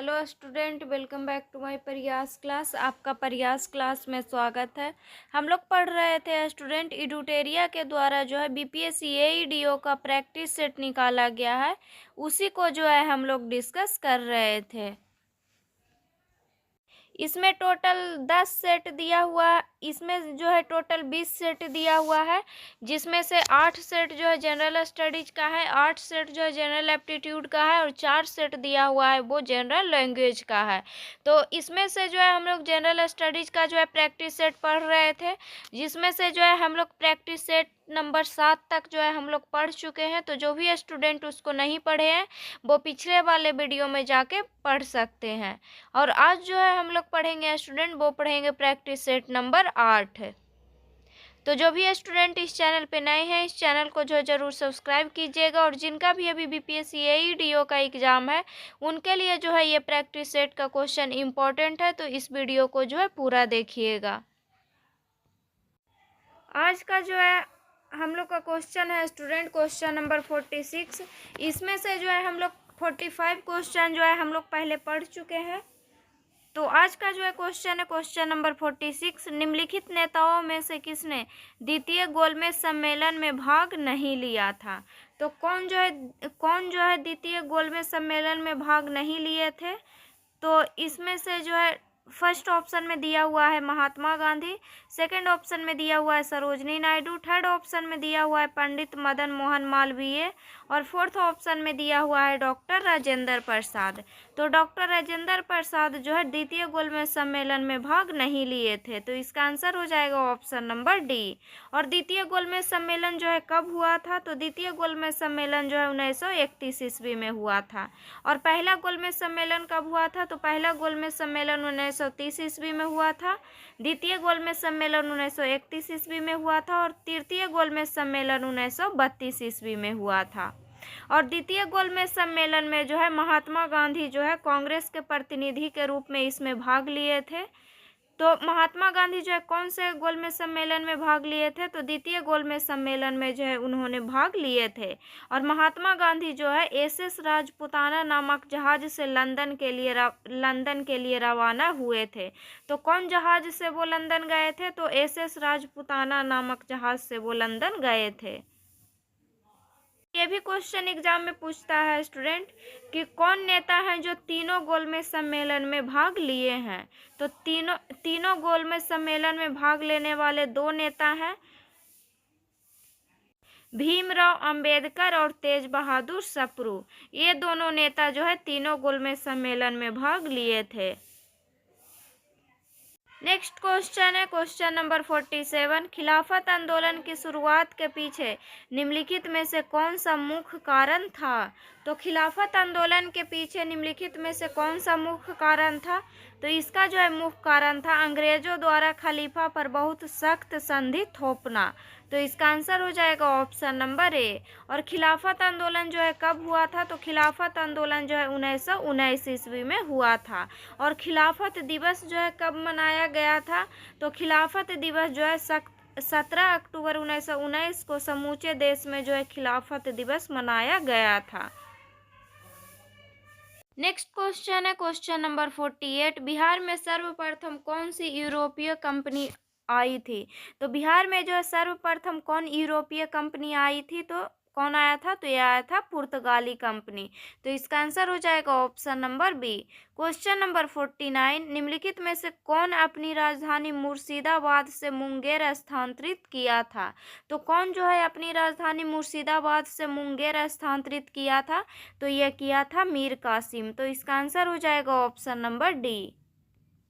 Hello student, welcome back to my Prayas class. आपका Prayas class में स्वागत है। हम लोग पढ़ रहे थे स्टूडेंट, इडुटेरिया के द्वारा जो है बीपीएससी एईडीओ का प्रैक्टिस सेट निकाला गया है, उसी को जो है हम लोग डिस्कस कर रहे थे। इसमें टोटल 10 सेट दिया हुआ, इसमें जो है टोटल 20 सेट दिया हुआ है, जिसमें से 8 सेट जो है जनरल स्टडीज का है, 8 सेट जो है जनरल एप्टीट्यूड का है और 4 सेट दिया हुआ है वो जनरल लैंग्वेज का है। तो इसमें से जो है हम लोग जनरल स्टडीज का जो है प्रैक्टिस सेट पढ़ रहे थे, जिसमें से जो है हम लोग प्रैक्टिस सेट नंबर 7 तक जो है हम लोग पढ़ चुके हैं। तो जो भी स्टूडेंट उसको नहीं पढ़े हैं वो पिछले वाले वीडियो में जाके पढ़ सकते हैं। और आज जो है हम लोग पढ़ेंगे स्टूडेंट, वो पढ़ेंगे प्रैक्टिस सेट नंबर 8 है। तो जो भी स्टूडेंट इस चैनल पे नए हैं, इस चैनल को जो ज़रूर सब्सक्राइब कीजिएगा। और जिनका भी अभी बीपीएससी एईडीओ का एग्ज़ाम है उनके लिए जो है ये प्रैक्टिस सेट का क्वेश्चन इम्पोर्टेंट है, तो इस वीडियो को जो है पूरा देखिएगा। आज का जो है हम लोग का क्वेश्चन है स्टूडेंट, क्वेश्चन नंबर 46। इसमें से जो है हम लोग 45 क्वेश्चन जो है हम लोग पहले पढ़ चुके हैं। तो आज का जो है क्वेश्चन है क्वेश्चन नंबर 46। निम्नलिखित नेताओं में से किसने द्वितीय गोलमेज सम्मेलन में भाग नहीं लिया था? तो कौन जो है द्वितीय गोलमेज सम्मेलन में भाग नहीं लिए थे? तो इसमें से जो है फर्स्ट ऑप्शन में दिया हुआ है महात्मा गांधी, सेकंड ऑप्शन में दिया हुआ है सरोजनी नायडू, थर्ड ऑप्शन में दिया हुआ है पंडित मदन मोहन मालवीय और फोर्थ ऑप्शन में दिया हुआ है डॉक्टर राजेंद्र प्रसाद। तो डॉक्टर राजेंद्र प्रसाद जो है द्वितीय गोलमेज सम्मेलन में भाग नहीं लिए थे, तो इसका आंसर हो जाएगा ऑप्शन नंबर डी। और द्वितीय गोलमेज सम्मेलन जो है कब हुआ था? तो द्वितीय गोलमेज सम्मेलन जो है 1931 ईस्वी में हुआ था। और पहला गोलमेज सम्मेलन कब हुआ था? तो पहला गोलमेज सम्मेलन 1930 ईस्वी में हुआ था, द्वितीय गोलमेज सम्मेलन 1931 ईस्वी में हुआ था और तृतीय गोलमेज सम्मेलन 1932 ईस्वी में हुआ था। और द्वितीय गोलमेज सम्मेलन में जो है महात्मा गांधी जो है कांग्रेस के प्रतिनिधि के रूप में इसमें भाग लिए थे। तो महात्मा गांधी जो है कौन से गोलमेज सम्मेलन में भाग लिए थे? तो द्वितीय गोलमेज सम्मेलन में जो है उन्होंने भाग लिए थे। और महात्मा गांधी जो है एसएस राजपुताना नामक जहाज से लंदन के लिए रवाना हुए थे। तो कौन जहाज से वो लंदन गए थे? तो एसएस राजपुताना नामक जहाज से वो लंदन गए थे। ये भी क्वेश्चन एग्जाम में पूछता है स्टूडेंट कि कौन नेता हैं जो तीनों गोलमेज सम्मेलन में भाग लिए हैं? तो तीनों गोलमेज सम्मेलन में भाग लेने वाले दो नेता हैं, भीमराव अंबेडकर और तेज बहादुर सप्रू। ये दोनों नेता जो है तीनों गोलमेज सम्मेलन में भाग लिए थे। नेक्स्ट क्वेश्चन है क्वेश्चन नंबर 47। खिलाफत आंदोलन की शुरुआत के पीछे निम्नलिखित में से कौन सा मुख्य कारण था? तो खिलाफत आंदोलन के पीछे निम्नलिखित में से कौन सा मुख्य कारण था? तो इसका जो है मुख्य कारण था अंग्रेजों द्वारा खलीफा पर बहुत सख्त संधि थोपना। तो इसका आंसर हो जाएगा ऑप्शन नंबर ए। और खिलाफत आंदोलन जो है कब हुआ था? तो खिलाफत आंदोलन जो है 1919 ईस्वी में हुआ था। और खिलाफत दिवस जो है कब मनाया गया था? तो खिलाफत दिवस जो है 17 अक्टूबर 1919 को समूचे देश में जो है खिलाफत दिवस मनाया गया था। नेक्स्ट क्वेश्चन है क्वेश्चन नंबर 48। बिहार में सर्वप्रथम कौन सी यूरोपीय कंपनी आई थी? तो बिहार में जो है सर्वप्रथम कौन यूरोपीय कंपनी आई थी? तो कौन आया था? तो यह आया था पुर्तगाली कंपनी। तो इसका आंसर हो जाएगा option number B. Question number 49। निम्नलिखित में से कौन अपनी राजधानी मुर्शिदाबाद से मुंगेर स्थानांतरित किया था? तो कौन जो है अपनी राजधानी मुर्शिदाबाद से मुंगेर स्थानांतरित किया था? तो यह किया था मीर कासिम। तो इसका आंसर हो जाएगा option number D.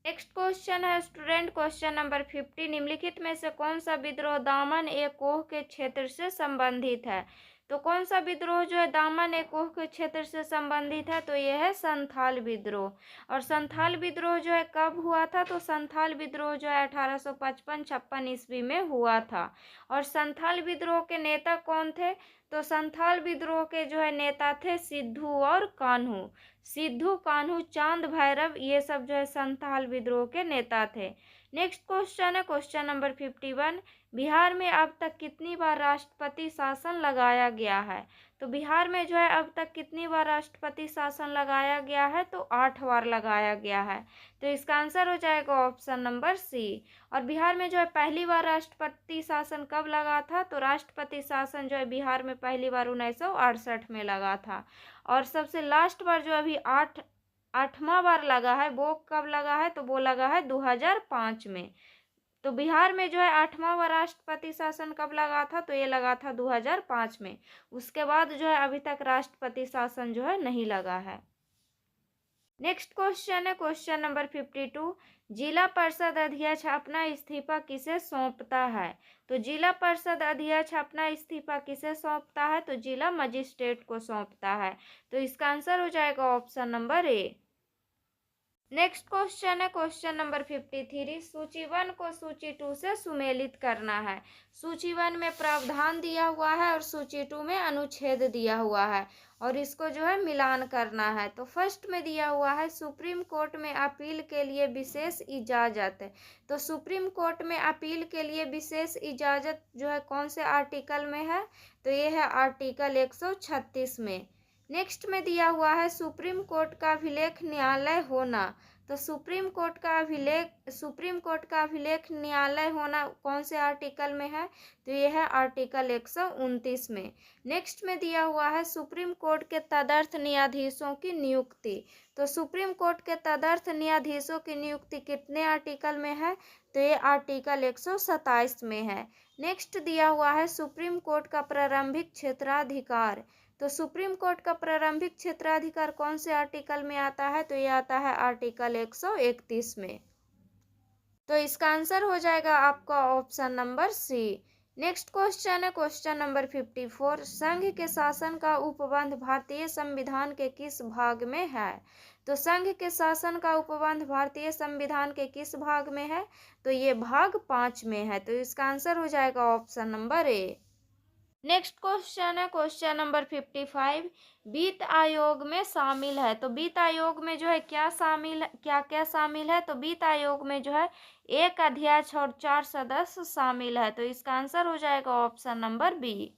Next question है स्टूडेंट क्वेश्चन नंबर 50। निम्नलिखित में से कौन सा विद्रोह दामन ए कोह के क्षेत्र से संबंधित है? तो कौन सा विद्रोह जो है दामन ए कोह के क्षेत्र से संबंधित है? तो यह है संथाल विद्रोह। और संथाल विद्रोह जो है कब हुआ था? तो संथाल विद्रोह जो है 1855-56 ईस्वी में हुआ था। और संथाल विद्रोह के नेता कौन थे? तो संथाल विद्रोह के जो है नेता थे सिद्धू और कान्हू। सिद्धू, कान्हू, चांद भैरव, ये सब जो है संथाल विद्रोह के नेता थे। नेक्स्ट क्वेश्चन है क्वेश्चन नंबर 51। बिहार में अब तक कितनी बार राष्ट्रपति शासन लगाया गया है? तो बिहार में जो है अब तक कितनी बार राष्ट्रपति शासन लगाया गया है? तो 8 बार लगाया गया है। तो इसका आंसर हो जाएगा ऑप्शन नंबर सी। और बिहार में जो है पहली बार राष्ट्रपति शासन कब लगा था? तो राष्ट्रपति शासन जो है बिहार में पहली बार 1968 में लगा था। और सबसे लास्ट बार जो अभी 8वां बार लगा है वो कब लगा है? तो वो लगा है 2005 में। तो बिहार में जो है 8वां बार राष्ट्रपति शासन कब लगा था? तो ये लगा था 2005 में। उसके बाद जो है अभी तक राष्ट्रपति शासन जो है नहीं लगा है। नेक्स्ट क्वेश्चन है क्वेश्चन नंबर 52। जिला परिषद अध्यक्ष अपना इस्तीफा किसे सौंपता है? तो जिला परिषद अध्यक्ष अपना इस्तीफा किसे सौंपता है? तो जिला मजिस्ट्रेट को सौंपता है। तो इसका आंसर हो जाएगा ऑप्शन नंबर ए। नेक्स्ट क्वेश्चन है क्वेश्चन नंबर 53। सूची 1 को सूची 2 से सुमेलित करना है। सूची 1 में प्रावधान दिया हुआ है और सूची 2 में अनुच्छेद दिया हुआ है और इसको जो है मिलान करना है। तो फर्स्ट में दिया हुआ है सुप्रीम कोर्ट में अपील के लिए विशेष इजाज़त। तो सुप्रीम कोर्ट में अपील के लिए विशेष इजाज़त जो है कौन से आर्टिकल में है? तो ये है आर्टिकल 136 में। नेक्स्ट में दिया हुआ है सुप्रीम कोर्ट का अभिलेख न्यायालय होना। तो सुप्रीम कोर्ट का अभिलेख न्यायालय होना कौन से आर्टिकल में है? तो ये है आर्टिकल 129 में। नेक्स्ट में दिया हुआ है सुप्रीम कोर्ट के तदर्थ न्यायाधीशों की नियुक्ति। तो सुप्रीम कोर्ट के तदर्थ न्यायाधीशों की नियुक्ति कितने आर्टिकल में है? तो ये आर्टिकल 127 में है। नेक्स्ट दिया हुआ है सुप्रीम कोर्ट का प्रारंभिक क्षेत्राधिकार। तो सुप्रीम कोर्ट का प्रारंभिक क्षेत्राधिकार कौन से आर्टिकल में आता है? तो ये आता है आर्टिकल 131 में। तो इसका आंसर हो जाएगा आपका option number C. Next question है क्वेश्चन नंबर 54। संघ के शासन का उपबंध भारतीय संविधान के किस भाग में है? तो संघ के शासन का उपबंध भारतीय संविधान के किस भाग में है? तो ये भाग 5 में है। तो इसका आंसर हो जाएगा ऑप्शन नंबर ए। नेक्स्ट क्वेश्चन है क्वेश्चन नंबर 55। वित्त आयोग में शामिल है। तो वित्त आयोग में जो है क्या क्या शामिल है? तो वित्त आयोग में जो है 1 अध्यक्ष और 4 सदस्य शामिल है। तो इसका आंसर हो जाएगा option number B.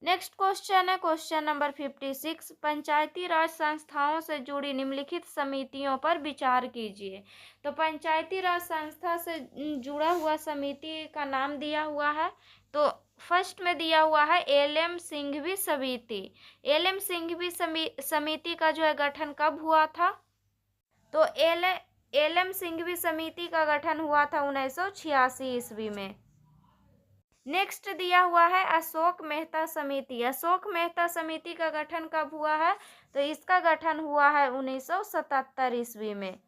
Next question है क्वेश्चन नंबर 56। पंचायती राज संस्थाओं से जुड़ी निम्नलिखित समितियों पर विचार कीजिए। तो पंचायती राज संस्था से जुड़ा हुआ समिति का नाम दिया हुआ है। तो फर्स्ट में दिया हुआ है एल.एम. सिंघवी समिति। एल.एम. सिंघवी समिति का जो है गठन कब हुआ था? तो एल.एम. सिंघवी समिति का गठन हुआ था 1986 ईस्वी में। नेक्स्ट दिया हुआ है अशोक मेहता समिति। अशोक मेहता समिति का गठन कब हुआ है? तो इसका गठन हुआ है 1977 ईस्वी में।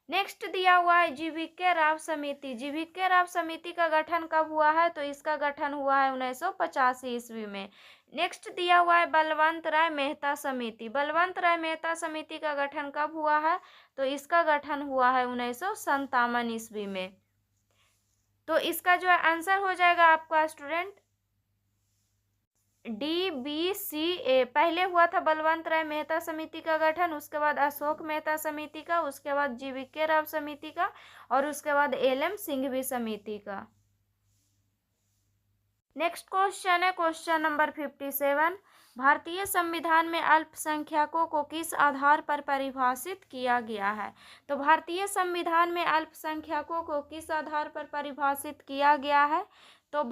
नेक्स्ट दिया हुआ है जीवीके राव समिति। जीवीके राव समिति का गठन कब हुआ है? तो इसका गठन हुआ है 1985 ईस्वी में। नेक्स्ट दिया हुआ है बलवंत राय मेहता समिति। बलवंत राय मेहता समिति का गठन कब हुआ है? तो इसका गठन हुआ है 1957 ईस्वी में। तो इसका जो है आंसर हो जाएगा आपका स्टूडेंट DBCA। पहले हुआ था बलवंत राय मेहता समिति का गठन, उसके बाद अशोक मेहता समिति का, उसके बाद जीवीके राव समिति का और उसके बाद एल.एम. सिंघवी समिति का। नेक्स्ट क्वेश्चन है क्वेश्चन नंबर 57। भारतीय संविधान में अल्पसंख्यकों को किस आधार पर परिभाषित किया गया है? तो भारतीय संविधान में अल्पसंख्यकों को किस आधार पर परिभाषित किया गया है? तो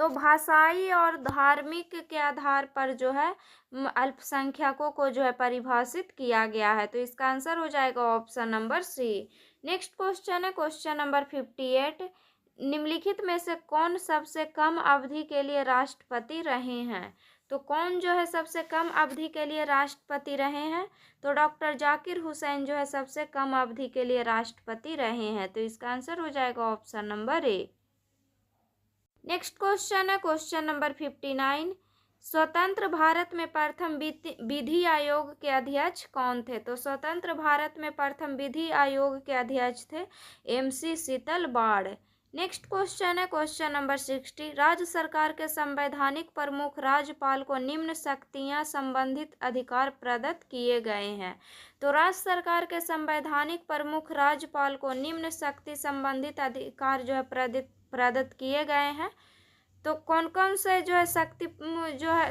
भाषाई और धार्मिक के आधार पर जो है अल्पसंख्यकों को जो है परिभाषित किया गया है। तो इसका आंसर हो जाएगा option number C. Next question है क्वेश्चन नंबर 58। निम्नलिखित में से कौन सबसे कम अवधि के लिए राष्ट्रपति रहे हैं? तो कौन जो है सबसे कम अवधि के लिए राष्ट्रपति रहे हैं? तो डॉक्टर जाकिर हुसैन जो है सबसे कम अवधि के लिए राष्ट्रपति रहे हैं। तो इसका आंसर हो जाएगा ऑप्शन नंबर ए। नेक्स्ट क्वेश्चन है क्वेश्चन नंबर 59। स्वतंत्र भारत में प्रथम विधि आयोग के अध्यक्ष कौन थे? तो स्वतंत्र भारत में प्रथम विधि आयोग के अध्यक्ष थे MC शीतल बाड़। नेक्स्ट क्वेश्चन है क्वेश्चन नंबर 60। राज्य सरकार के संवैधानिक प्रमुख राज्यपाल को निम्न शक्तियां संबंधित अधिकार प्रदत्त किए गए हैं। तो राज्य सरकार के संवैधानिक प्रमुख राज्यपाल को निम्न शक्ति संबंधित अधिकार जो है प्रदत्त किए गए हैं। तो कौन कौन से जो है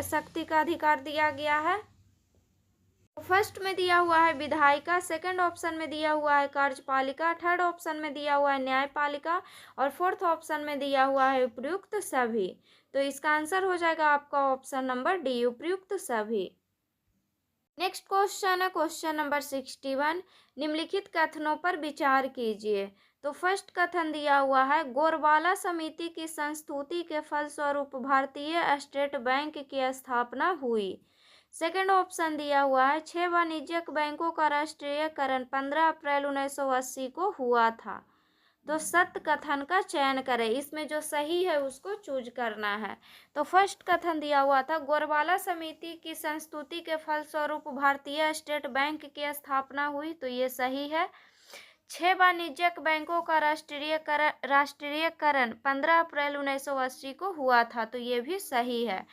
शक्ति का अधिकार दिया गया है। फर्स्ट में दिया हुआ है विधायिका, सेकंड ऑप्शन में दिया हुआ है कार्यपालिका, थर्ड ऑप्शन में दिया हुआ है न्यायपालिका और फोर्थ ऑप्शन में दिया हुआ है उपयुक्त सभी। तो इसका आंसर हो जाएगा आपका ऑप्शन नंबर डी, उपयुक्त सभी। नेक्स्ट क्वेश्चन है क्वेश्चन नंबर 61। निम्नलिखित कथनों पर विचार कीजिए। तो फर्स्ट कथन दिया हुआ है गोरवाला समिति की संस्तुति के फलस्वरूप भारतीय स्टेट बैंक की स्थापना हुई। सेकेंड ऑप्शन दिया हुआ है 6 वाणिज्यिक बैंकों का राष्ट्रीयकरण 15 अप्रैल 1980 को हुआ था। तो सत्य कथन का चयन करें, इसमें जो सही है उसको चूज करना है। तो फर्स्ट कथन दिया हुआ था गोरवाला समिति की संस्तुति के फलस्वरूप भारतीय स्टेट बैंक की स्थापना हुई, तो ये सही है। 6 वाणिज्यिक बैंकों का राष्ट्रीयकरण 15 अप्रैल 1980 को हुआ था, तो ये भी सही है।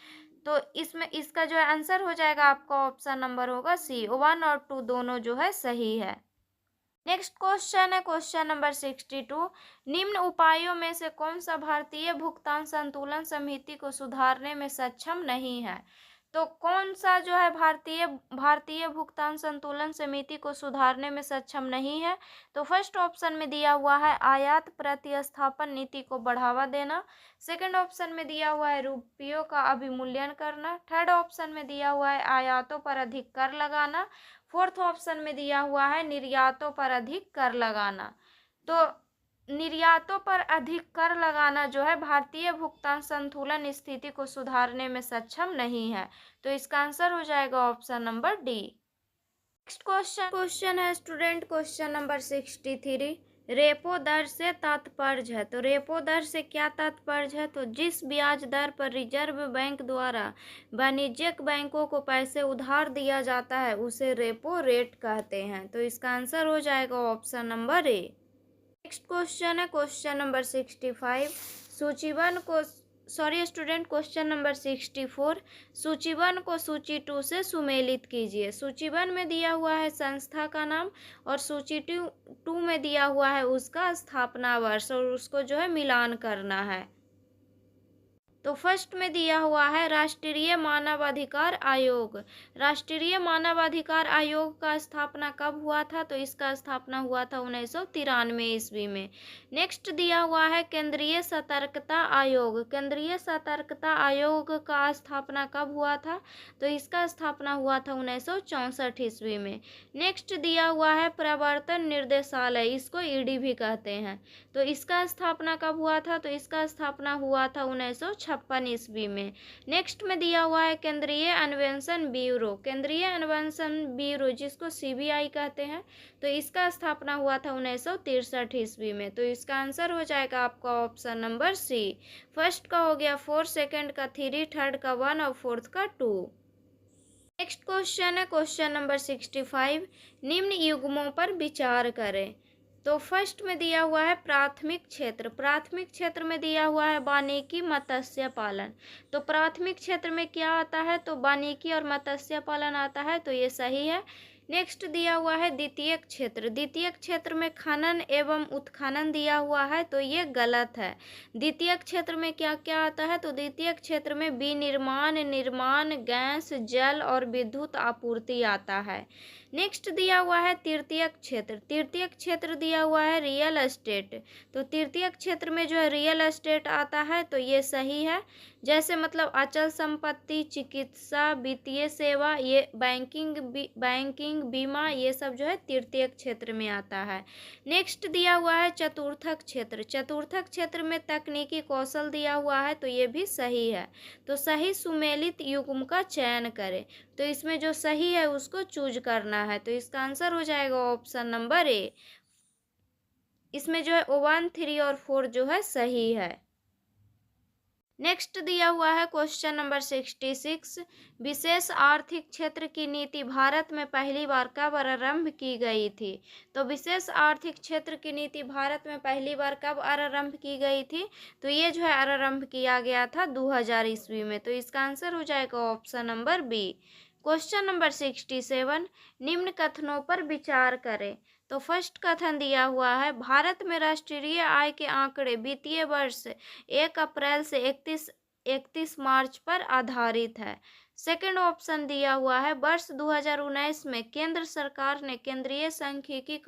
तो इसमें इसका जो है आंसर हो जाएगा आपका ऑप्शन नंबर होगा सी, 1 और 2 दोनों जो है सही है। नेक्स्ट क्वेश्चन है क्वेश्चन नंबर 62। निम्न उपायों में से कौन सा भारतीय भुगतान संतुलन समिति को सुधारने में सक्षम नहीं है। तो कौन सा जो है भारतीय भुगतान संतुलन समिति को सुधारने में सक्षम नहीं है। तो फर्स्ट ऑप्शन में दिया हुआ है आयात प्रतिस्थापन नीति को बढ़ावा देना, सेकंड ऑप्शन में दिया हुआ है रुपयों का अभिमूल्यन करना, थर्ड ऑप्शन में दिया हुआ है आयातों पर अधिक कर लगाना, फोर्थ ऑप्शन में दिया हुआ है निर्यातों पर अधिक कर लगाना। तो निर्यातों पर अधिक कर लगाना जो है भारतीय भुगतान संतुलन स्थिति को सुधारने में सक्षम नहीं है, तो इसका आंसर हो जाएगा option number D. Next question है स्टूडेंट क्वेश्चन नंबर 63। रेपो दर से तात्पर्य है। तो रेपो दर से क्या तात्पर्य है। तो जिस ब्याज दर पर रिजर्व बैंक द्वारा वाणिज्यिक बैंकों को पैसे उधार दिया जाता है उसे रेपो रेट कहते हैं। तो इसका आंसर हो जाएगा ऑप्शन नंबर ए। नेक्स्ट क्वेश्चन है क्वेश्चन नंबर 65। Question number 64। सूची 1 को सूची 2 से सुमेलित कीजिए। सूची 1 में दिया हुआ है संस्था का नाम और सूची 2 में दिया हुआ है उसका स्थापना वर्ष और उसको जो है मिलान करना है। तो फर्स्ट में दिया हुआ है राष्ट्रीय मानवाधिकार आयोग। राष्ट्रीय मानवाधिकार आयोग का स्थापना कब हुआ था। तो इसका स्थापना हुआ था 1993 ईस्वी में। नेक्स्ट दिया हुआ है केंद्रीय सतर्कता आयोग। केंद्रीय सतर्कता आयोग का स्थापना कब हुआ था। तो इसका स्थापना हुआ था 1964 ईस्वी में। नेक्स्ट दिया हुआ है प्रवर्तन निर्देशालय, इसको ईडी भी कहते हैं। तो इसका स्थापना कब हुआ था। तो इसका स्थापना हुआ था 1956 ईस्वी में। नेक्स्ट में दिया हुआ है केंद्रीय अन्वेषण ब्यूरो। केंद्रीय अन्वेषण ब्यूरो जिसको सीबीआई कहते हैं, तो इसका स्थापना हुआ था 1963 ईस्वी में। तो इसका आंसर हो जाएगा आपका ऑप्शन नंबर सी। फर्स्ट का हो गया 4, सेकंड का 3, थर्ड का 1 और फोर्थ का 2। नेक्स्ट क्वेश्चन है क्वेश्चन नंबर 65। निम्न युग्मों पर विचार करें। तो फर्स्ट में दिया हुआ है प्राथमिक क्षेत्र। प्राथमिक क्षेत्र में दिया हुआ है वानिकी मत्स्य पालन। तो प्राथमिक क्षेत्र में क्या आता है। तो वानिकी और मत्स्य पालन आता है, तो ये सही है। नेक्स्ट दिया हुआ है द्वितीयक क्षेत्र। द्वितीयक क्षेत्र में खनन एवं उत्खनन दिया हुआ है, तो ये गलत है। द्वितीयक क्षेत्र में क्या क्या आता है। तो द्वितीयक क्षेत्र में विनिर्माण, निर्माण, गैस, जल और विद्युत आपूर्ति आता है। नेक्स्ट दिया हुआ है तृतीयक क्षेत्र। तृतीयक क्षेत्र दिया हुआ है रियल एस्टेट। तो तृतीयक क्षेत्र में जो है रियल एस्टेट आता है, तो ये सही है। जैसे मतलब अचल संपत्ति, चिकित्सा, वित्तीय सेवा, ये बैंकिंग, बीमा, ये सब जो है तृतीयक क्षेत्र में आता है। नेक्स्ट दिया हुआ है चतुर्थक क्षेत्र। चतुर्थक क्षेत्र में तकनीकी कौशल दिया हुआ है, तो ये भी सही है। तो सही सुमेलित युग्म का चयन करें। तो इसमें जो सही है उसको चूज करना है। तो इसका आंसर हो जाएगा ऑप्शन नंबर ए। इसमें जो है 1, 3 और 4 जो है सही है। नेक्स्ट दिया हुआ है क्वेश्चन नंबर 66, विशेष आर्थिक क्षेत्र की नीति भारत में पहली बार कब आरंभ की गई थी। तो विशेष आर्थिक क्षेत्र की नीति भारत में पहली बार कब आरंभ की गई थी, तो ये जो है आरंभ किया गया था 2000 ईस्वी में। तो इसका आंसर हो जाएगा option number B. Question number 67, निम्न कथनों पर विचार करें। तो फर्स्ट कथन दिया हुआ है, भारत में राष्ट्रीय आय के आंकड़े वित्तीय वर्ष 1 अप्रैल से 31 मार्च पर आधारित है। सेकंड ऑप्शन दिया हुआ है, वर्ष 2019 में केंद्र सरकार ने केंद्रीय सांख्यिकी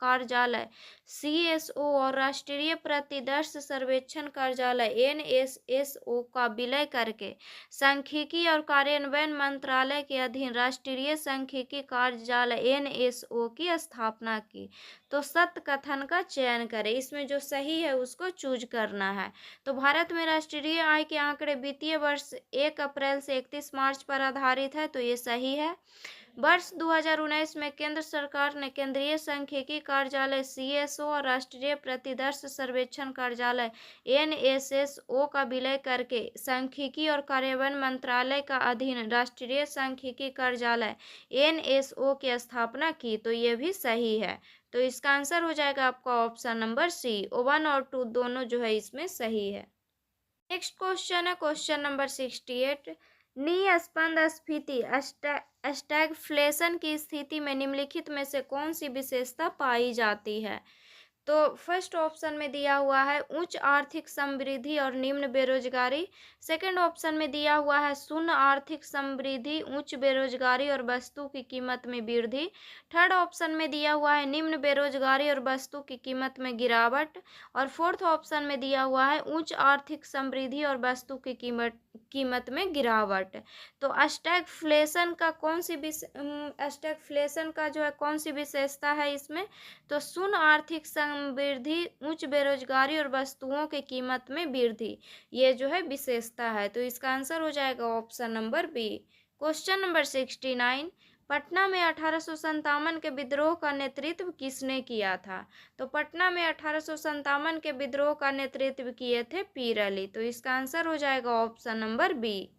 कार्यालय CSO और राष्ट्रीय प्रतिदर्श सर्वेक्षण कार्यालय NSSO का विलय करके सांख्यिकी और कार्यान्वयन मंत्रालय के अधीन राष्ट्रीय सांख्यिकी कार्यालय NSO की स्थापना की। तो सत्य कथन का चयन करें, इसमें जो सही है उसको चूज करना है। तो भारत में राष्ट्रीय आय के आंकड़े वित्तीय वर्ष 1 अप्रैल से 31 मार्च पर आधारित है, तो ये सही है। वर्ष 2019 में केंद्र सरकार ने केंद्रीय सांख्यिकी कार्यालय CSO और राष्ट्रीय प्रतिदर्श सर्वेक्षण कार्यालय NSSO का विलय करके सांख्यिकी और कार्यान्वयन मंत्रालय का अधीन राष्ट्रीय सांख्यिकी कार्यालय NSO की स्थापना की। तो ये भी सही है। तो इसका आंसर हो जाएगा आपका ऑप्शन नंबर सी। 1 और 2 दोनों जो है इसमें सही है। नेक्स्ट क्वेश्चन है क्वेश्चन नंबर 68, निस्पंदस्फीति स्टैगफ्लेशन की स्थिति में निम्नलिखित में से कौन सी विशेषता पाई जाती है। तो फर्स्ट ऑप्शन में दिया हुआ है उच्च आर्थिक समृद्धि और निम्न बेरोजगारी। सेकंड ऑप्शन में दिया हुआ है शून्य आर्थिक समृद्धि, उच्च बेरोजगारी और वस्तु की कीमत में वृद्धि। थर्ड ऑप्शन में दिया हुआ है निम्न बेरोजगारी और वस्तु की कीमत में गिरावट। और फोर्थ ऑप्शन में दिया हुआ है उच्च आर्थिक समृद्धि और वस्तु की कीमत में गिरावट। तो स्टैगफ्लेशन का स्टैगफ्लेशन का जो है कौन सी विशेषता है इसमें, तो शून्य आर्थिक समृद्धि, उच्च बेरोजगारी और वस्तुओं की कीमत में वृद्धि, ये जो है विशेषता है। तो इसका आंसर हो जाएगा option number B. Question number 69, Patna में 1857 के विद्रोह का नेतृत्व किसने किया था। तो पटना में 1857 के विद्रोह का नेतृत्व किए थे पीर अली। तो इसका आंसर हो जाएगा ऑप्शन नंबर बी।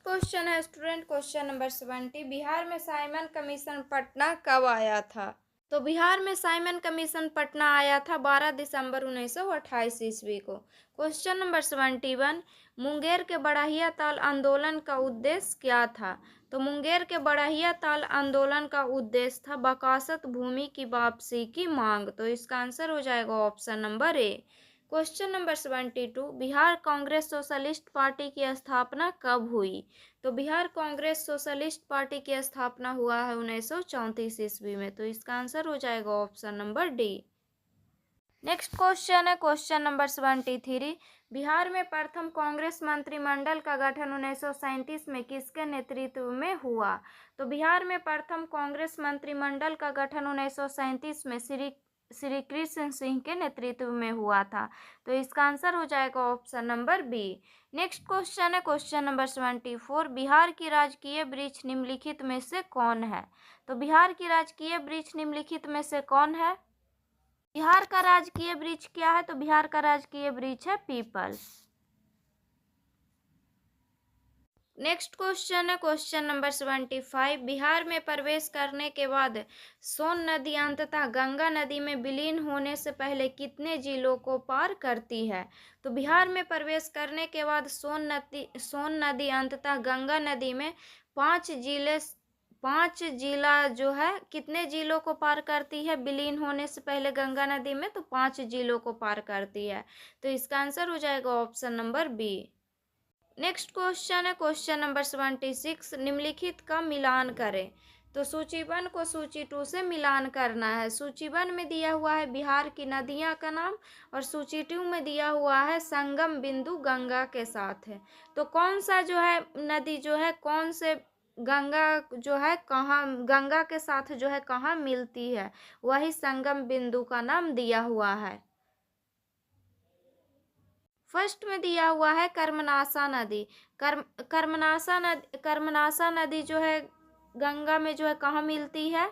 क्वेश्चन है स्टूडेंट क्वेश्चन नंबर 70, बिहार में साइमन कमीशन पटना कब आया था। तो बिहार में साइमन कमीशन पटना आया था 12 दिसंबर 1928 ईस्वी को। क्वेश्चन नंबर 71, मुंगेर के बढ़इया ताल आंदोलन का उद्देश्य क्या था। तो मुंगेर के बढ़इया ताल आंदोलन का उद्देश्य था बकासत भूमि की वापसी की मांग। तो इसका आंसर हो जाएगा option number A. Question number 72, Bihar Congress socialist party की स्थापना कब हुई। तो बिहार कांग्रेस सोशलिस्ट पार्टी की स्थापना हुआ है 1934 ईस्वी में। तो इसका आंसर हो जाएगा option number D. Next question है क्वेश्चन नंबर 73, बिहार में प्रथम कांग्रेस मंत्रिमंडल का गठन 1937 में किसके नेतृत्व में हुआ। तो बिहार में प्रथम कांग्रेस मंत्रिमंडल का गठन 1937 में श्री कृष्ण सिंह के नेतृत्व में हुआ था। तो इसका आंसर हो जाएगा option number B. Next question है क्वेश्चन नंबर 74, बिहार की राजकीय वृक्ष निम्नलिखित में से कौन है। तो बिहार की राजकीय वृक्ष निम्नलिखित में से कौन है। बिहार का राजकीय वृक्ष क्या है, तो बिहार का राजकीय वृक्ष है पीपल। नेक्स्ट क्वेश्चन है क्वेश्चन नंबर 75, बिहार में प्रवेश करने के बाद सोन नदी अंततः गंगा नदी में विलीन होने से पहले कितने जिलों को पार करती है। तो बिहार में प्रवेश करने के बाद सोन नदी अंततः गंगा नदी में 5 जिला जो है कितने जिलों को पार करती है विलीन होने से पहले गंगा नदी में, तो 5 जिलों को पार करती है। तो इसका आंसर हो जाएगा option number B. Next question है क्वेश्चन नंबर 76, निम्नलिखित का मिलान करें। तो सूची 1 को सूची 2 से मिलान करना है। सूची 1 में दिया हुआ है बिहार की नदियां का नाम और सूची 2 में दिया हुआ है संगम बिंदु गंगा के साथ है। तो कौन सा जो है नदी जो है कौन से गंगा जो है कहाँ गंगा के साथ जो है कहाँ मिलती है, वही संगम बिंदु का नाम दिया हुआ है। फर्स्ट में दिया हुआ है कर्मनासा नदी। कर्मनासा नदी जो है गंगा में जो है कहाँ मिलती है,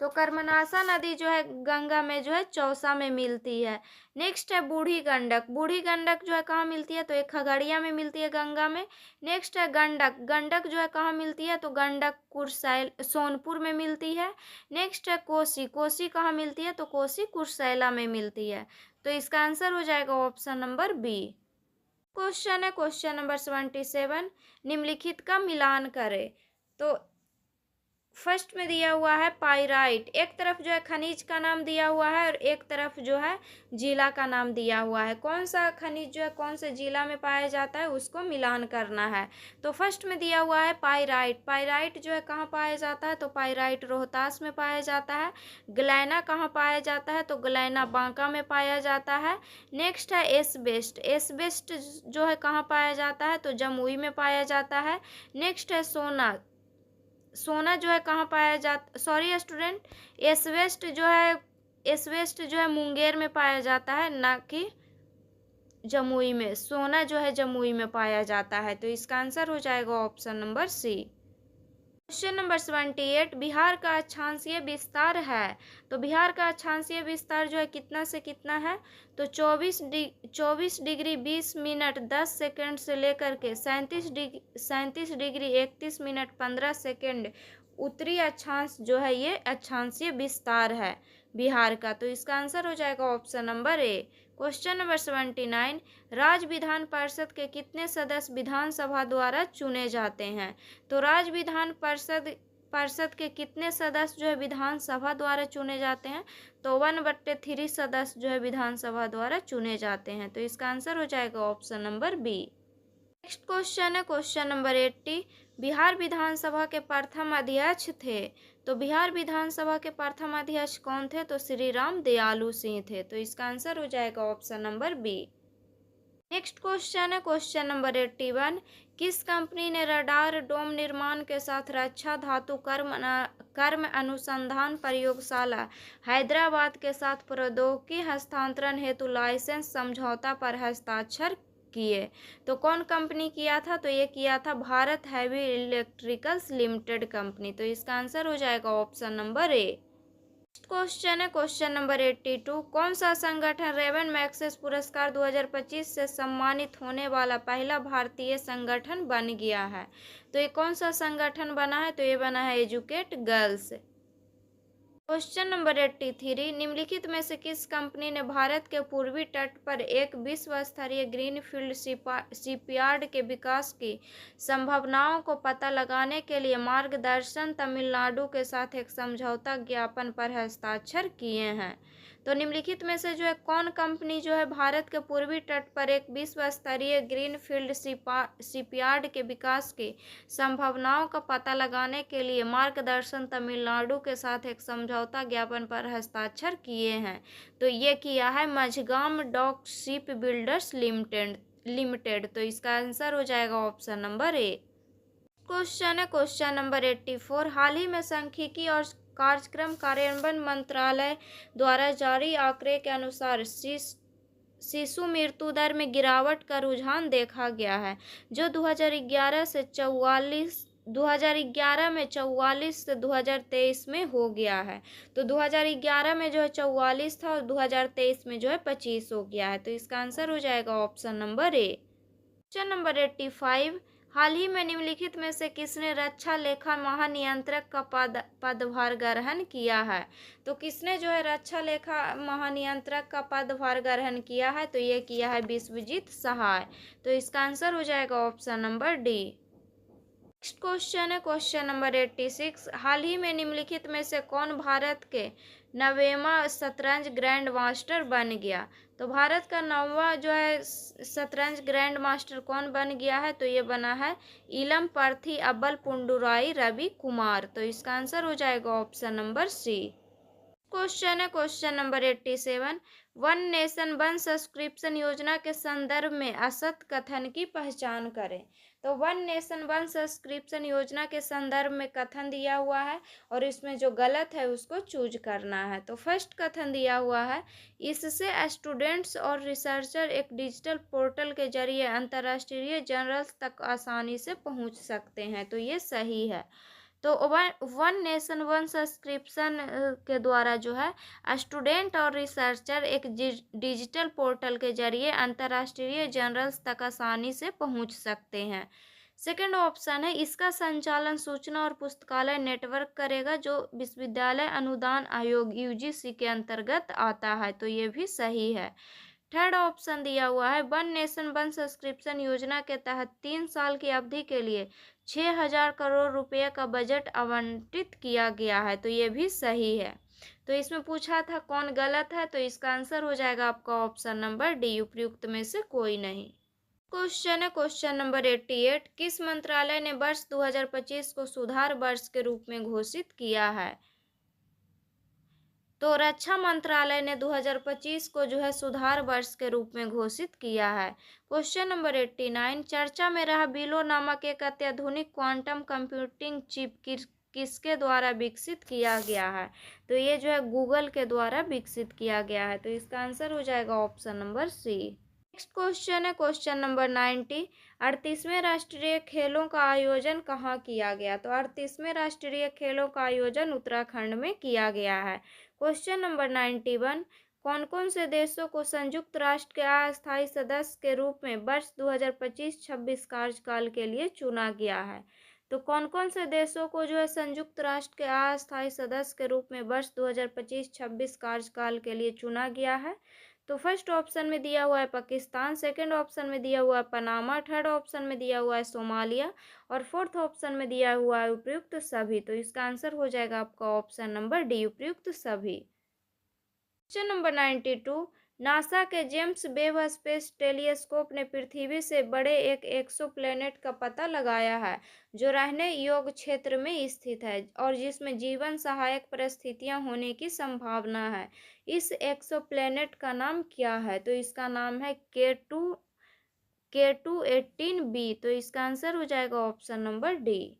तो कर्मनाशा नदी जो है गंगा में जो है चौसा में मिलती है। नेक्स्ट है बूढ़ी गंडक। बूढ़ी गंडक जो है कहाँ मिलती है, तो एक खगड़िया में मिलती है गंगा में। नेक्स्ट है गंडक। गंडक जो है कहाँ मिलती है, तो गंडक कुर्सेल सोनपुर में मिलती है। नेक्स्ट है कोसी। कोसी कहाँ मिलती है, तो कोसी कुर्सेला में मिलती है। तो इसका आंसर हो जाएगा ऑप्शन नंबर बी। क्वेश्चन है क्वेश्चन नंबर 77, निम्नलिखित का मिलान करें। तो फर्स्ट में दिया हुआ है पाइराइट। एक तरफ जो है खनिज का नाम दिया हुआ है और एक तरफ जो है जिला का नाम दिया हुआ है। कौन सा खनिज जो है कौन से जिला में पाया जाता है उसको मिलान करना है। तो फर्स्ट में दिया हुआ है पाइराइट। पाइराइट जो है कहाँ पाया जाता है, तो पाइराइट रोहतास में पाया जाता है। ग्लैना कहाँ पाया जाता है, तो ग्लैना बांका में पाया जाता है। नेक्स्ट है एस्बेस्ट। एस्बेस्ट जो है कहाँ पाया जाता है, तो जमुई में पाया जाता है। नेक्स्ट है सोना। सोना जो है कहाँ पाया जाता, सॉरी स्टूडेंट, एस्बेस्ट जो है मुंगेर में पाया जाता है, ना कि जमुई में। सोना जो है जमुई में पाया जाता है। तो इसका आंसर हो जाएगा option number C. Question number 78, Bihar का अक्षांशीय विस्तार है। तो बिहार का अक्षांशीय विस्तार जो है कितना से कितना है, तो 24 डिग्री 20 मिनट 10 सेकेंड से लेकर के 37 डिग्री 31 मिनट 15 सेकेंड उत्तरी अक्षांश जो है ये अक्षांशीय विस्तार है बिहार का। तो इसका आंसर हो जाएगा option number A. Question number 79, राज्य विधान परिषद के कितने सदस्य विधानसभा द्वारा चुने जाते हैं। तो राज्य विधान परिषद के कितने सदस्य जो है विधानसभा द्वारा चुने जाते हैं, तो 1/3 सदस्य जो है विधानसभा द्वारा चुने जाते हैं। तो इसका आंसर हो जाएगा option number B. Next question है क्वेश्चन नंबर 80, बिहार विधानसभा के प्रथम अध्यक्ष थे। तो बिहार विधानसभा के प्रथम अध्यक्ष कौन थे, तो श्री राम दयालु सिंह थे। तो इसका आंसर हो जाएगा option number B. Next question है क्वेश्चन नंबर 81, किस कंपनी ने रडार डोम निर्माण के साथ रक्षा धातु कर्म अनुसंधान प्रयोगशाला हैदराबाद के साथ प्रौद्योगिकी हस्तांतरण हेतु लाइसेंस समझौता पर हस्ताक्षर किए। तो कौन कंपनी किया था, तो ये किया था Bharat heavy electricals limited company. तो इसका आंसर हो जाएगा ऑप्शन नंबर ए। क्वेश्चन है क्वेश्चन नंबर 82, कौन सा संगठन रेवन मैग्सेस पुरस्कार 2025 से सम्मानित होने वाला पहला भारतीय संगठन बन गया है। तो ये कौन सा संगठन बना है, तो ये बना है एजुकेट गर्ल्स। क्वेश्चन नंबर 83, निम्नलिखित में से किस कंपनी ने भारत के पूर्वी तट पर एक विश्व स्तरीय ग्रीनफील्ड शिपयार्ड के विकास की संभावनाओं को पता लगाने के लिए मार्गदर्शन तमिलनाडु के साथ एक समझौता ज्ञापन पर हस्ताक्षर किए हैं। तो निम्नलिखित में से जो है कौन कंपनी जो है भारत के पूर्वी तट पर एक विश्व स्तरीय ग्रीनफील्ड शिपयार्ड के विकास की संभावनाओं का पता लगाने के लिए मार्गदर्शन तमिलनाडु के साथ एक समझौता ज्ञापन पर हस्ताक्षर किए हैं। तो ये किया है Mazagon dock ship builders limited. तो इसका आंसर हो जाएगा ऑप्शन नंबर ए। क्वेश्चन है क्वेश्चन नंबर 84, हाल ही में सांख्यिकी और कार्यक्रम कार्यान्वयन मंत्रालय द्वारा जारी आंकड़े के अनुसार शिशु मृत्यु दर में गिरावट का रुझान देखा गया है, जो 2011 में 44 से 2023 में हो गया है। तो 2011 में जो है 44 था और 2023 में जो है 25 हो गया है। तो इसका आंसर हो जाएगा option number A. Question number 85, हाल ही में निम्नलिखित में से किसने रक्षा लेखा महानियंत्रक का पदभार ग्रहण किया है। तो किसने जो है रक्षा लेखा महानियंत्रक का पदभार ग्रहण किया है, तो ये किया है विश्वजीत सहाय। तो इसका आंसर हो जाएगा option number D. Next question है क्वेश्चन नंबर 86, हाल ही में निम्नलिखित में से कौन भारत के 9वें शतरंज ग्रैंड मास्टर बन गया। तो भारत का 9वां जो है शतरंज ग्रैंड मास्टर कौन बन गया है, तो ये बना है इलम पर्थी अब्बल पुंडुराई रवि कुमार। तो इसका आंसर हो जाएगा ऑप्शन नंबर सी। क्वेश्चन है question number 87, one nation one subscription योजना के संदर्भ में असत कथन की पहचान करें। तो वन नेशन वन सब्सक्रिप्शन योजना के संदर्भ में कथन दिया हुआ है और इसमें जो गलत है उसको चूज करना है। तो फर्स्ट कथन दिया हुआ है, इससे स्टूडेंट्स और रिसर्चर एक डिजिटल पोर्टल के जरिए अंतर्राष्ट्रीय जर्नल्स तक आसानी से पहुंच सकते हैं। तो ये सही है। तो वन नेशन वन सब्सक्रिप्शन के द्वारा जो है स्टूडेंट और रिसर्चर एक डिजिटल पोर्टल के जरिए अंतर्राष्ट्रीय जर्नल्स तक आसानी से पहुंच सकते हैं। सेकेंड ऑप्शन है इसका संचालन सूचना और पुस्तकालय नेटवर्क करेगा, जो विश्वविद्यालय अनुदान आयोग यूजीसी के अंतर्गत आता है, तो ये भी सही है। थर्ड ऑप्शन दिया हुआ है वन नेशन वन सब्सक्रिप्शन योजना के तहत 3 साल की अवधि के लिए 6,000 करोड़ रुपए का बजट आवंटित किया गया है, तो ये भी सही है। तो इसमें पूछा था कौन गलत है, तो इसका आंसर हो जाएगा आपका ऑप्शन नंबर डी, उपयुक्त में से कोई नहीं। क्वेश्चन है क्वेश्चन नंबर 88, किस मंत्रालय ने वर्ष 2025 को सुधार वर्ष के रूप में घोषित किया है? तो रक्षा मंत्रालय ने 2025 को जो है सुधार वर्ष के रूप में घोषित किया है। क्वेश्चन नंबर 89, चर्चा में रहा बिलो नामक एक अत्याधुनिक क्वांटम कंप्यूटिंग चिप किसके द्वारा विकसित किया गया है? तो ये जो है गूगल के द्वारा विकसित किया गया है, तो इसका आंसर हो जाएगा option number C. Next question है क्वेश्चन नंबर 90, 38वें राष्ट्रीय खेलों का आयोजन कहाँ किया गया? तो 38वें राष्ट्रीय खेलों का आयोजन उत्तराखंड में किया गया है। क्वेश्चन नंबर 91, कौन कौन से देशों को संयुक्त राष्ट्र के अस्थायी सदस्य के रूप में वर्ष 2025-26 कार्यकाल के लिए चुना गया है? तो कौन कौन से देशों को जो है संयुक्त राष्ट्र के अस्थायी सदस्य के रूप में वर्ष 2025-26 कार्यकाल के लिए चुना गया है? तो फर्स्ट ऑप्शन में दिया हुआ है पाकिस्तान, सेकंड ऑप्शन में दिया हुआ है पनामा, थर्ड ऑप्शन में दिया हुआ है सोमालिया और फोर्थ ऑप्शन में दिया हुआ है उपयुक्त सभी। तो इसका आंसर हो जाएगा आपका ऑप्शन नंबर डी, उपयुक्त सभी। क्वेश्चन नंबर 92, नासा के जेम्स वेब स्पेस टेलीस्कोप ने पृथ्वी से बड़े एक एक्सोप्लैनेट का पता लगाया है जो रहने योग्य क्षेत्र में स्थित है और जिसमें जीवन सहायक परिस्थितियां होने की संभावना है। इस एक्सोप्लैनेट का नाम क्या है? तो इसका नाम है K2-18b, तो इसका आंसर हो जाएगा option number D.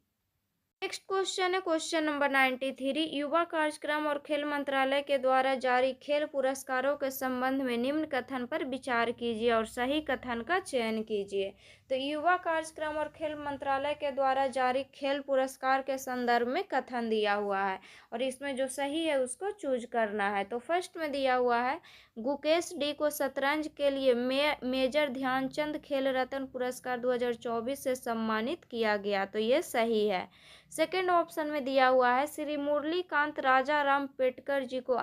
Next question है क्वेश्चन नंबर 93, युवा कार्यक्रम और खेल मंत्रालय के द्वारा जारी खेल पुरस्कारों के संबंध में निम्न कथन पर विचार कीजिए और सही कथन का चयन कीजिए। तो युवा कार्यक्रम और खेल मंत्रालय के द्वारा जारी खेल पुरस्कार के संदर्भ में कथन दिया हुआ है और इसमें जो सही है उसको चूज करना है। तो फर्स्ट में दिया हुआ है गुकेश डी को शतरंज के लिए मेजर ध्यानचंद खेल रत्न पुरस्कार 2024 से सम्मानित किया गया, तो ये सही है। सेकेंड ऑप्शन में दिया हुआ है श्री मुरलीकांत राजा राम पेटकर जी को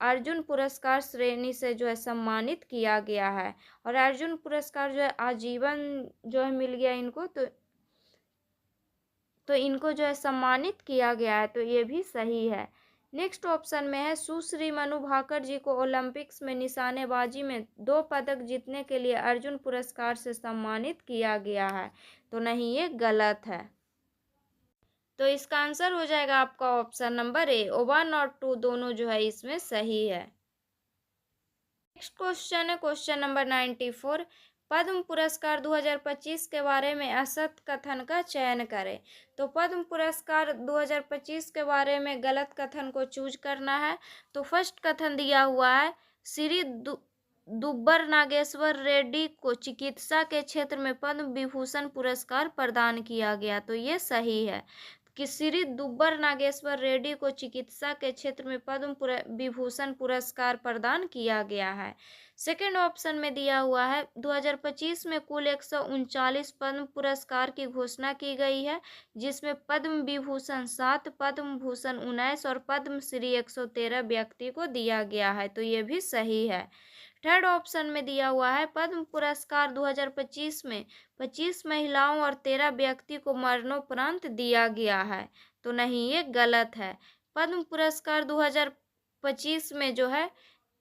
अर्जुन पुरस्कार श्रेणी से जो है सम्मानित किया गया है और अर्जुन पुरस्कार जो है आजीवन जो है मिल गया इनको, तो इनको जो है सम्मानित किया गया है, तो ये भी सही है। नेक्स्ट ऑप्शन में है सुश्री मनु भाकर जी को ओलंपिक्स में निशानेबाजी में 2 पदक जीतने के लिए अर्जुन पुरस्कार से सम्मानित किया गया है, तो नहीं, ये गलत है। तो इसका आंसर हो जाएगा आपका ऑप्शन नंबर ए, 1 और 2 दोनों जो है इसमें सही है। नेक्स्ट क्वेश्चन है क्वेश्चन नंबर 94, पद्म पुरस्कार 2025 के बारे में असत कथन का चयन करें। तो पद्म पुरस्कार 2025 के बारे में गलत कथन को चूज करना है। तो फर्स्ट कथन दिया हुआ है श्री दुब्बर नागेश्वर रेड्डी को चिकित्सा के क्षेत्र में पद्म विभूषण पुरस्कार प्रदान किया गया, तो ये सही है कि श्री दुब्बर नागेश्वर रेड्डी को चिकित्सा के क्षेत्र में पद्म विभूषण पुरस्कार प्रदान किया गया है। सेकेंड ऑप्शन में दिया हुआ है 2025 में कुल 139 पद्म पुरस्कार की घोषणा की गई है, जिसमें पद्म विभूषण 7, पद्म भूषण 19 और पद्म श्री 113 व्यक्ति को दिया गया है, तो ये भी सही है। थर्ड ऑप्शन में दिया हुआ है पद्म पुरस्कार 2025 में 25 महिलाओं और 13 व्यक्ति को मरणोपरांत दिया गया है, तो नहीं, ये गलत है। पद्म पुरस्कार 2025 में जो है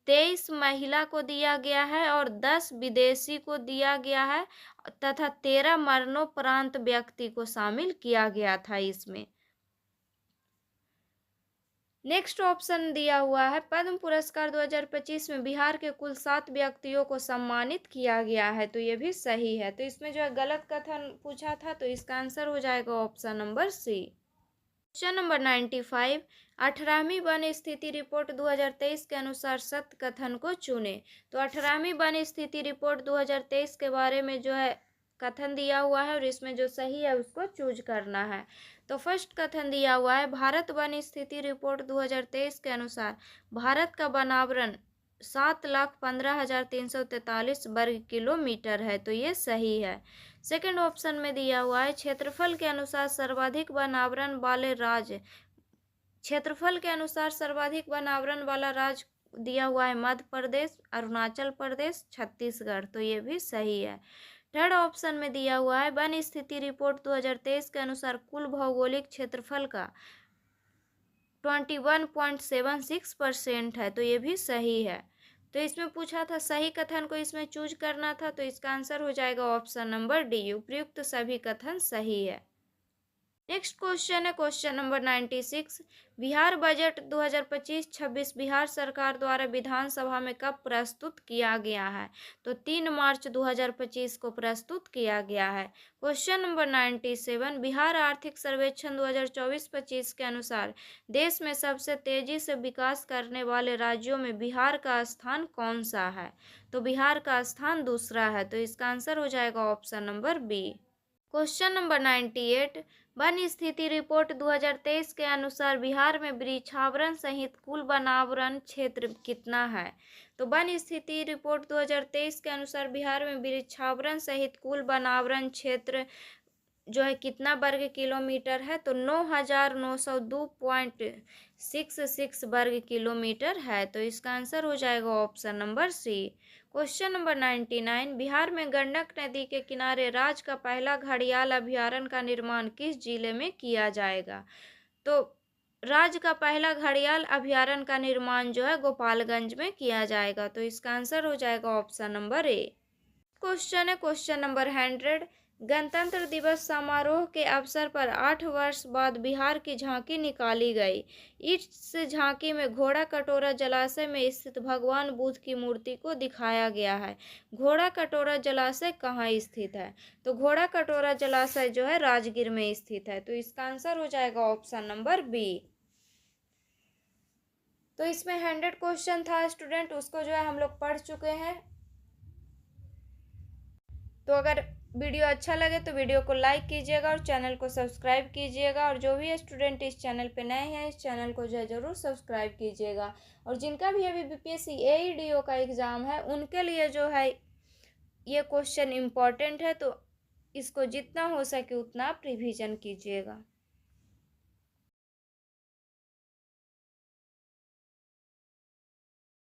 23 महिला को दिया गया है और 10 विदेशी को दिया गया है तथा 13 मरणोपरांत व्यक्ति को शामिल किया गया था इसमें। नेक्स्ट ऑप्शन दिया हुआ है पद्म पुरस्कार 2025 में बिहार के कुल 7 व्यक्तियों को सम्मानित किया गया है, तो ये भी सही है। तो इसमें जो है गलत कथन पूछा था, तो इसका आंसर हो जाएगा option number C. Question number 95, 18वीं वन स्थिति रिपोर्ट 2023 के अनुसार सत्य कथन को चुने। तो 18वीं वन स्थिति रिपोर्ट 2023 के बारे में जो है कथन दिया हुआ है और इसमें जो सही है उसको चूज करना है। तो फर्स्ट कथन दिया हुआ है, भारत वन स्थिति रिपोर्ट 2023 के अनुसार भारत का वनावरण 7,15,343 वर्ग किलोमीटर है, तो ये सही है। सेकंड ऑप्शन में दिया हुआ है, क्षेत्रफल के अनुसार सर्वाधिक वनावरण वाले राज्य, क्षेत्रफल के अनुसार सर्वाधिक वनावरण वाला राज्य दिया हुआ है मध्य प्रदेश, अरुणाचल प्रदेश, छत्तीसगढ़, तो ये भी सही है। थर्ड ऑप्शन में दिया हुआ है, वन स्थिति रिपोर्ट 2023 के अनुसार कुल भौगोलिक क्षेत्रफल का 21.76% है, तो ये भी सही है। तो इसमें पूछा था सही कथन को इसमें चूज करना था, तो इसका आंसर हो जाएगा ऑप्शन नंबर डी, उपयुक्त सभी कथन सही है। नेक्स्ट क्वेश्चन है question number 96, Bihar budget 2025-26 Bihar सरकार द्वारा विधानसभा में कब प्रस्तुत किया गया है? तो 3 मार्च 2025 को प्रस्तुत किया गया है। क्वेश्चन नंबर 97, बिहार आर्थिक सर्वेक्षण 2024-25 के अनुसार देश में सबसे तेजी से विकास करने वाले राज्यों में बिहार का स्थान कौन सा है? तो बिहार का स्थान दूसरा है, तो इसका आंसर हो जाएगा option number B. Question number 98, वन स्थिति रिपोर्ट 2023 के अनुसार बिहार में वृक्षावरण सहित कुल वनावरण क्षेत्र कितना है? तो वन स्थिति रिपोर्ट 2023 के अनुसार बिहार में वृक्षावरण सहित कुल वनावरण क्षेत्र जो है कितना वर्ग किलोमीटर है? तो 9,902.66 वर्ग किलोमीटर है, तो इसका आंसर हो जाएगा option number C. Question number 99, Bihar में गंडक नदी के किनारे राज्य का पहला घड़ियाल अभयारण्य का निर्माण किस जिले में किया जाएगा? तो राज्य का पहला घड़ियाल अभयारण्य का निर्माण जो है गोपालगंज में किया जाएगा, तो इसका आंसर हो जाएगा ऑप्शन नंबर ए। क्वेश्चन है क्वेश्चन नंबर 100, गणतंत्र दिवस समारोह के अवसर पर 8 वर्ष बाद बिहार की झांकी निकाली गई। इस झांकी में घोड़ा कटोरा जलाशय में स्थित भगवान बुद्ध की मूर्ति को दिखाया गया है। घोड़ा कटोरा जलाशय कहाँ स्थित है? तो घोड़ा कटोरा जलाशय जो है राजगीर में स्थित है, तो इसका आंसर हो जाएगा ऑप्शन नंबर बी। तो इसमें 100 क्वेश्चन था स्टूडेंट, उसको जो है हम लोग पढ़ चुके हैं। तो अगर वीडियो अच्छा लगे तो वीडियो को लाइक कीजिएगा और चैनल को सब्सक्राइब कीजिएगा, और जो भी स्टूडेंट इस चैनल पे नए हैं इस चैनल को जो है ज़रूर सब्सक्राइब कीजिएगा। और जिनका भी अभी बीपीएससी एईडीओ का एग्ज़ाम है उनके लिए जो है ये क्वेश्चन इम्पॉर्टेंट है, तो इसको जितना हो सके उतना आप रिवीजन कीजिएगा।